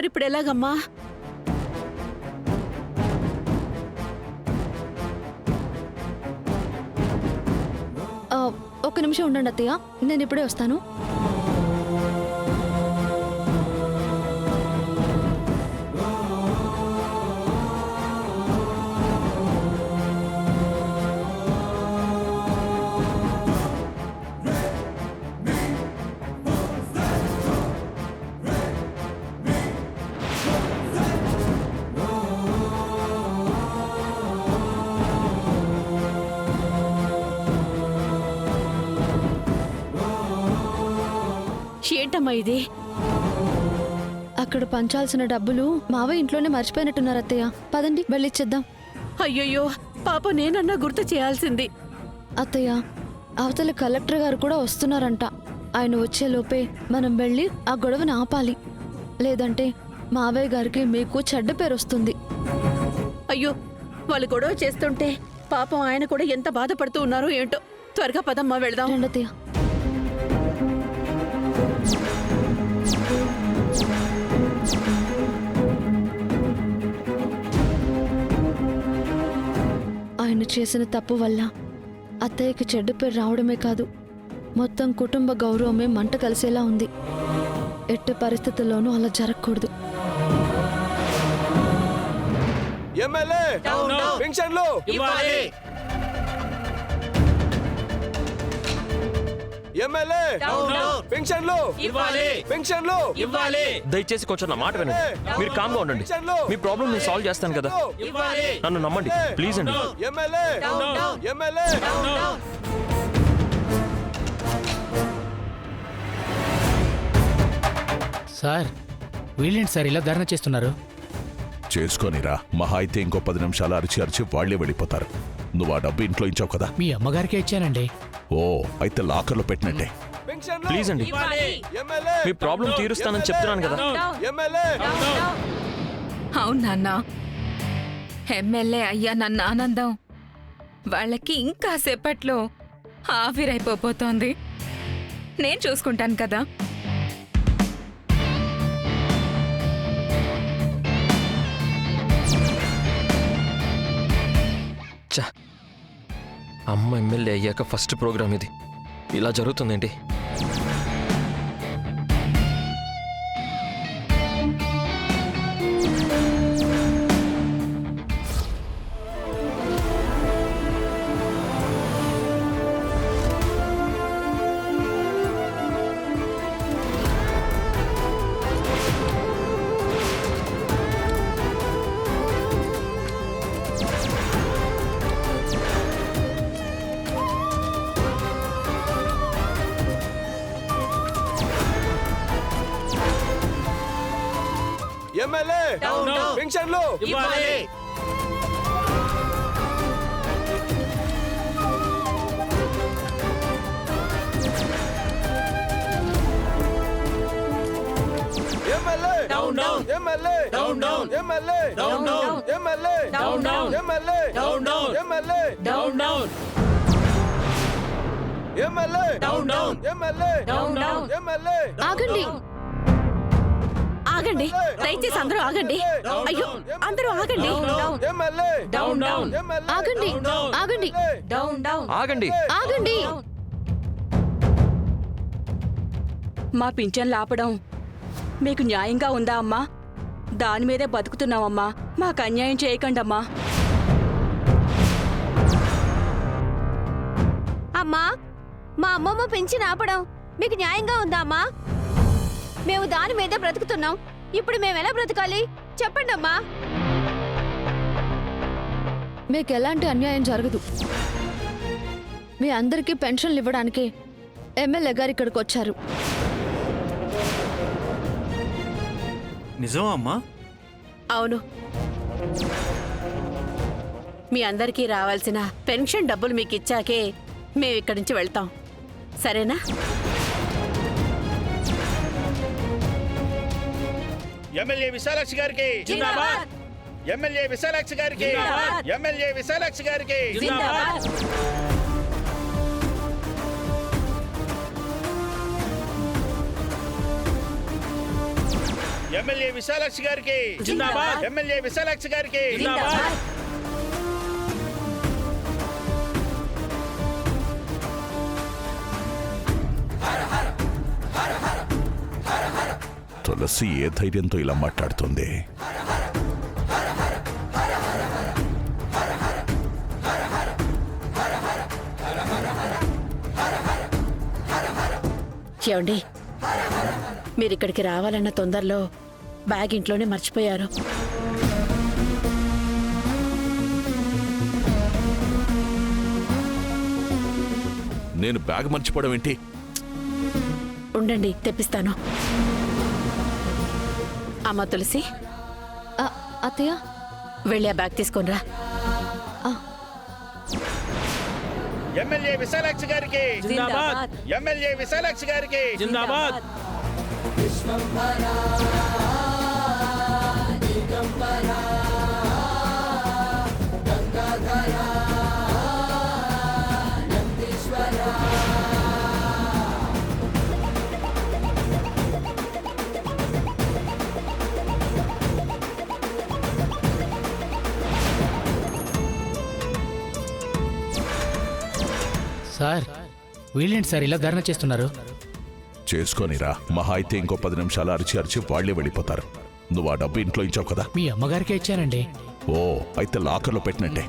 మరిప్పుడు ఎలాగమ్మా? ఒక్క నిమిషం ఉండండి అత్తయ్య, నేను ఇప్పుడే వస్తాను. ఏంటమ్మా ఇది? అక్కడ పంచాల్సిన డబ్బులు మావయ్య ఇంట్లోనే మర్చిపోయినట్టున్నారు అత్తయ్య. పదండి వెళ్ళిచ్చేద్దాం. అయ్యయ్యో పాప, నేనన్నా గుర్తు చేయాల్సింది. అత్తయ్య, అవతల కలెక్టర్ గారు కూడా వస్తున్నారంట. ఆయన వచ్చేలోపే మనం వెళ్ళి ఆ గొడవను ఆపాలి. లేదంటే మావయ్య గారికి మీకు చెడ్డ పేరు వస్తుంది. అయ్యో, వాళ్ళు గొడవ చేస్తుంటే పాపం ఆయన కూడా ఎంత బాధపడుతూ ఉన్నారో ఏంటో. త్వరగా పదమ్మా వెళ్దాం. రండి అత్తయ్య. ఆయన చేసిన తప్పు వల్ల అత్తయ్యకి చెడ్డ పేరు రావడమే కాదు, మొత్తం కుటుంబ గౌరవమే మంట కలిసేలా ఉంది. ఎట్టి పరిస్థితుల్లోనూ అలా జరగకూడదు. ఎమ్మెల్యే పెన్షన్లు ఇవ్వాలి. ఎమ్మెల్యే పెన్షన్లు ఇవ్వాలి. పెన్షన్లు ఇవ్వాలి. దయచేసి కొంచెం నా మాట వినండి. మీరు కామ్గా ఉండండి. మీ ప్రాబ్లం నేను సాల్వ్ చేస్తాను కదా. నన్ను నమ్మండి ప్లీజ్ అండి. ఎమ్మెల్యే ఎమ్మెల్యే సార్, వీళ్ళేంటి సార్ ఇలా ధర్నా చేస్తున్నారు? చేసుకోనిరా, మహా అయితే ఇంకో 10 నిమిషాలు అరిచి అరిచి వాళ్లే వెళ్ళిపోతారు. నువ్వు ఆ డబ్బు ఇంట్లో ఇచ్చావు కదా? మీ అమ్మగారికే ఇచ్చానండి. ఓ, అయితే లాకర్లో పెట్టినట్టే. ప్లీజ్ అండి, మీ ప్రాబ్లం తీరుస్తానని చెప్తున్నాను కదా. అవును నాన్న, ఎమ్మెల్యే అయ్యా నన్న ఆనందం వాళ్ళకి ఇంకా సేపట్లో ఆవిరైపోతోంది. నేను చూసుకుంటాను కదా. అమ్మ ఎమ్మెల్యే అయ్యాక ఫస్ట్ ప్రోగ్రామ్ ఇది. ఇలా జరుగుతుందేంటి? ఎమ్మెల్యే పెన్షన్లు ఇవ్వాలి. MLA down down. MLA down down. MLA down down. MLA down down. MLA down down. MLA down down. MLA down down. MLA down down. MLA ఆగండి, ఆగండి, దయచేసి అందరూ ఆగండి. అయ్యో, అందరూ ఆగండి. MLA down down. ఆగండి, ఆగండి, ఆగండి. ఆగండి. మా పింఛన్లు ఆపడం మీకు న్యాయంగా ఉందా అమ్మా? దాని మీదే బతుకుతున్నామమ్మా. మాకు అన్యాయం చేయకండమ్మా. అమ్మా, మా అమ్మమ్మ పెంచిన ఆపడం మీకు న్యాయంగా ఉందా అమ్మా? మేము దాని మీదే బ్రతుకుతున్నాం. ఇప్పుడు మేము ఎలా బ్రతకాలి చెప్పండి అమ్మా. మీకు ఎలాంటి అన్యాయం జరగదు. మీ అందరికీ పెన్షన్లు ఇవ్వడానికి ఎమ్మెల్యే గారు ఇక్కడికి వచ్చారు. నిజమా అమ్మా? అవును, మీ అందరికీ రావాల్సిన పెన్షన్ డబ్బులు మీకు ఇచ్చాకే మేము ఇక్కడి నుంచి వెళ్తాం. సరేనా? ఎమ్మెల్యే విశాలాక్షి గారికి జిందాబాద్. ఎమ్మెల్యే విశాలాక్షి గారికి జిందాబాద్. ఎమ్మెల్యే విశాలాక్షి గారికి జిందాబాద్. ఎమ్మెల్యే విశాలాక్షి గారికి జిందాబాద్ ఎమ్మెల్యే విశాలాక్షి గారికి జిందాబాద్ తులసి ఏ ధైర్యంతో ఇలా మాట్లాడుతుంది? ఏమండి, మీరిక్కడికి రావాలన్న తొందరలో బ్యాగ్ ఇంట్లోనే మర్చిపోయారు. నేను బ్యాగ్ మర్చిపోవడం ఏంటి? ఉండండి, తెప్పిస్తాను. అమ్మ తులసి, అత్తయ్య, వెళ్ళి ఆ బ్యాగ్ తీసుకొనిరా. ఎమ్మెల్యే విశాలాక్షి గారికి జిందాబాద్ ఎమ్మెల్యే విశాలాక్షి గారికి జిందాబాద్ సార్ వీళ్ళేంటి సార్ ఇలా ధర్నా చేస్తున్నారు? చేసుకొనిరా. మహా అయితే ఇంకో 10 నిమిషాలు అరిచి అరిచి వాళ్లే వెళ్ళిపోతారు. నువ్వు ఆ డబ్బు ఇంట్లో ఇచ్చావు కదా? మీ అమ్మగారికే ఇచ్చానండి. ఓ, అయితే లాకర్లో పెట్టినట్టే.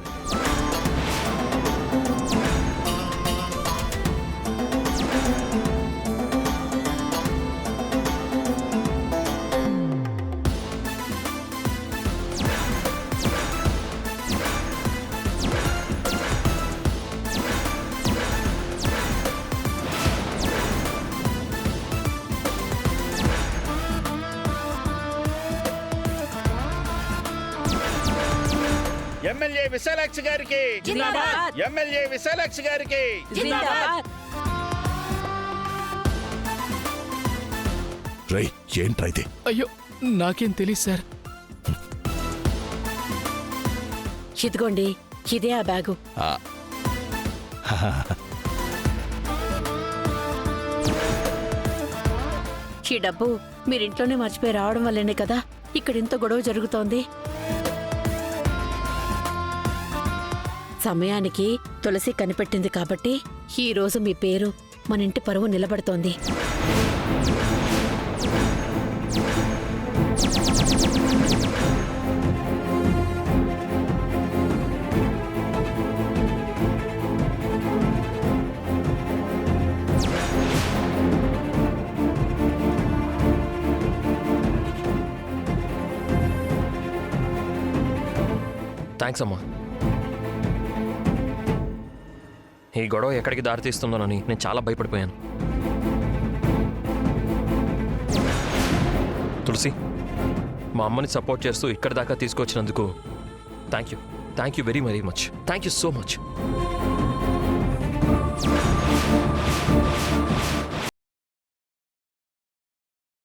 ఎమ్మెల్యే విశాలాక్షి గారికి జిందాబాద్ ఎమ్మెల్యే విశాలాక్షి గారికి జిందాబాద్ రై, ఏంట్రా ఇది? అయ్యో, నాకేం తెలియదు సార్. ఇదిగోండి, ఇదే ఆ బ్యాగు. ఆ, ఈ డబ్బు మీరింట్లోనే మర్చిపోయి రావడం వల్లనే కదా ఇక్కడ ఇంత గొడవ జరుగుతోంది. సమయానికి తులసి కనిపెట్టింది కాబట్టి ఈ రోజు మీ పేరు మన ఇంటి పరువు నిలబడుతోంది. థ్యాంక్స్ అమ్మా. ఈ గొడవ ఎక్కడికి దారితీస్తుందోనని నేను చాలా భయపడిపోయాను. తులసి, మా అమ్మని సపోర్ట్ చేస్తూ ఇక్కడి దాకా తీసుకొచ్చినందుకు thank you very very much. Thank you so much.